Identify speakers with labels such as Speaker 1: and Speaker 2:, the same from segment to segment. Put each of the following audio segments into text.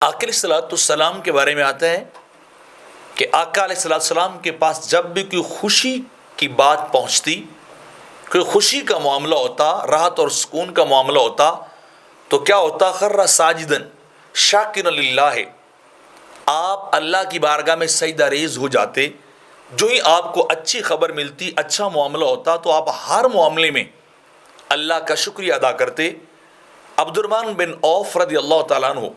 Speaker 1: آقا علیہ السلام کے بارے میں آتا ہے کہ آقا علیہ السلام کے پاس جب بھی کوئی خوشی کی بات پہنچتی، کوئی خوشی کا معاملہ ہوتا، راحت اور سکون کا معاملہ ہوتا، تو کیا ہوتا؟ خر ساجدن شاکرا للہ، آپ اللہ کی بارگاہ میں سجدہ ریز ہو جاتے۔ جو ہی آپ کو اچھی خبر ملتی، اچھا معاملہ ہوتا، تو آپ ہر معاملے میں اللہ کا شکریہ ادا کرتے۔ عبد الرحمن بن عوف رضی اللہ تعالیٰ عنہ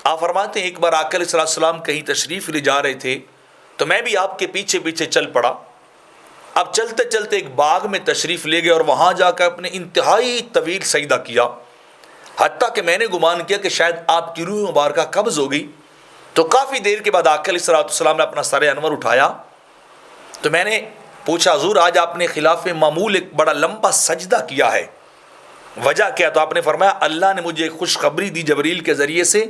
Speaker 1: آپ فرماتے ہیں ایک بار آقا علیہ السلام کہیں تشریف لے جا رہے تھے تو میں بھی آپ کے پیچھے پیچھے چل پڑا۔ اب چلتے چلتے ایک باغ میں تشریف لے گئے اور وہاں جا کر اپنے انتہائی طویل سجدہ کیا، حتیٰ کہ میں نے گمان کیا کہ شاید آپ کی روح مبارکہ قبض ہو گئی۔ تو کافی دیر کے بعد آقا علیہ السلام نے اپنا سر انور اٹھایا تو میں نے پوچھا حضور آج آپ نے خلاف معمول ایک بڑا لمبا سجدہ کیا ہے، وجہ کیا؟ تو آپ نے فرمایا اللہ نے مجھے خوشخبری دی جبریل کے ذریعے سے،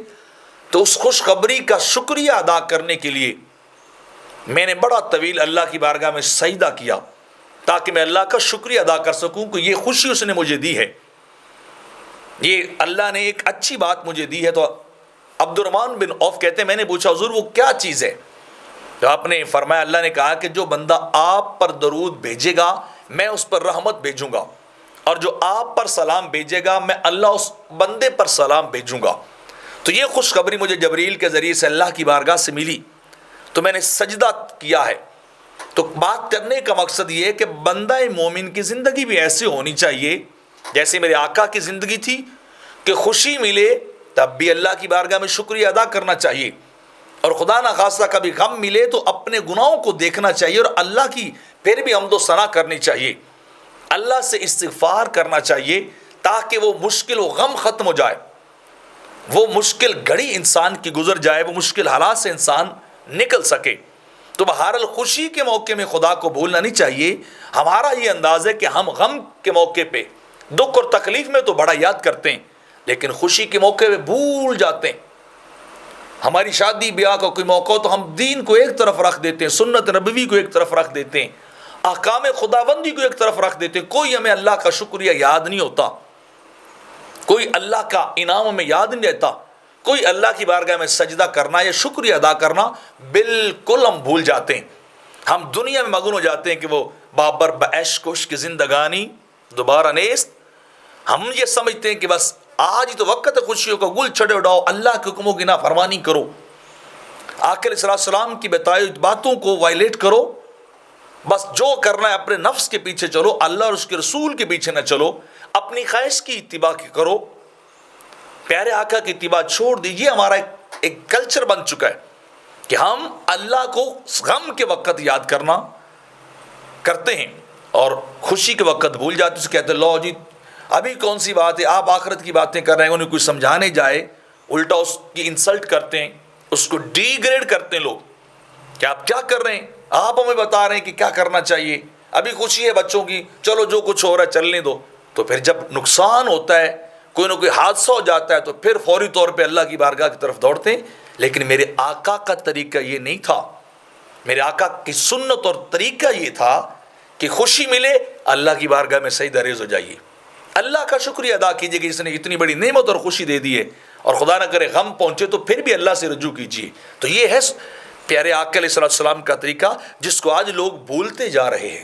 Speaker 1: تو اس خوشخبری کا شکریہ ادا کرنے کے لیے میں نے بڑا طویل اللہ کی بارگاہ میں سجدہ کیا تاکہ میں اللہ کا شکریہ ادا کر سکوں کہ یہ خوشی اس نے مجھے دی ہے، یہ اللہ نے ایک اچھی بات مجھے دی ہے۔ تو عبد الرحمن بن عوف کہتے ہیں میں نے پوچھا حضور وہ کیا چیز ہے؟ تو آپ نے فرمایا اللہ نے کہا کہ جو بندہ آپ پر درود بھیجے گا میں اس پر رحمت بھیجوں گا، اور جو آپ پر سلام بھیجے گا میں اللہ اس بندے پر سلام بھیجوں گا۔ تو یہ خوشخبری مجھے جبریل کے ذریعے سے اللہ کی بارگاہ سے ملی، تو میں نے سجدہ کیا ہے۔ تو بات کرنے کا مقصد یہ ہے کہ بندہ مومن کی زندگی بھی ایسے ہونی چاہیے جیسے میرے آقا کی زندگی تھی کہ خوشی ملے تب بھی اللہ کی بارگاہ میں شکریہ ادا کرنا چاہیے، اور خدا نخواستہ کبھی غم ملے تو اپنے گناہوں کو دیکھنا چاہیے اور اللہ کی پھر بھی حمد و ثنا کرنی چاہیے، اللہ سے استغفار کرنا چاہیے تاکہ وہ مشکل و غم ختم ہو جائے، وہ مشکل گھڑی انسان کی گزر جائے، وہ مشکل حالات سے انسان نکل سکے۔ تو بہرحال خوشی کے موقع میں خدا کو بھولنا نہیں چاہیے۔ ہمارا یہ انداز ہے کہ ہم غم کے موقع پہ، دکھ اور تکلیف میں تو بڑا یاد کرتے ہیں لیکن خوشی کے موقع پہ بھول جاتے ہیں۔ ہماری شادی بیاہ کا کوئی موقع ہو تو ہم دین کو ایک طرف رکھ دیتے ہیں، سنت نبوی کو ایک طرف رکھ دیتے ہیں، احکام خداوندی کو ایک طرف رکھ دیتے ہیں، کوئی ہمیں اللہ کا شکریہ یاد نہیں ہوتا، کوئی اللہ کا انعام ہمیں یاد نہیں رہتا، کوئی اللہ کی بارگاہ میں سجدہ کرنا یا شکریہ ادا کرنا بالکل ہم بھول جاتے ہیں۔ ہم دنیا میں مگن ہو جاتے ہیں کہ وہ بابر بعیش کش کی زندگانی دوبارہ نیست۔ ہم یہ سمجھتے ہیں کہ بس آج ہی تو وقت ہے خوشیوں کا، گل چھڑے اڑاؤ، اللہ کے حکموں کی نافرمانی کرو، آقا علیہ السلام کی بتائی باتوں کو وائلیٹ کرو، بس جو کرنا ہے اپنے نفس کے پیچھے چلو، اللہ اور اس کے رسول کے پیچھے نہ چلو، اپنی خواہش کی اتباع کرو، پیارے آقا کی اتباع چھوڑ دیجیے۔ ہمارا ایک کلچر بن چکا ہے کہ ہم اللہ کو غم کے وقت یاد کرتے ہیں اور خوشی کے وقت بھول جاتے ہیں۔ کہتے ہیں لو جی ابھی کون سی بات ہے، آپ آخرت کی باتیں کر رہے ہیں، انہیں کوئی سمجھانے جائے الٹا اس کی انسلٹ کرتے ہیں، اس کو ڈی گریڈ کرتے ہیں لوگ کہ آپ کیا کر رہے ہیں، آپ ہمیں بتا رہے ہیں کہ کیا کرنا چاہیے، ابھی خوشی ہے بچوں کی، چلو جو کچھ ہو رہا ہے چلنے دو۔ تو پھر جب نقصان ہوتا ہے، کوئی نہ کوئی حادثہ ہو جاتا ہے تو پھر فوری طور پہ اللہ کی بارگاہ کی طرف دوڑتے ہیں۔ لیکن میرے آقا کا طریقہ یہ نہیں تھا، میرے آقا کی سنت اور طریقہ یہ تھا کہ خوشی ملے اللہ کی بارگاہ میں سجدہ ریز ہو جائیے، اللہ کا شکریہ ادا کیجیے کہ اس نے اتنی بڑی نعمت اور خوشی دے دی ہے، اور خدا نہ کرے غم پہنچے تو پھر بھی اللہ سے رجوع کیجیے۔ تو یہ ہے پیارے آقا علیہ السلام کا طریقہ جس کو آج لوگ بھولتے جا رہے ہیں۔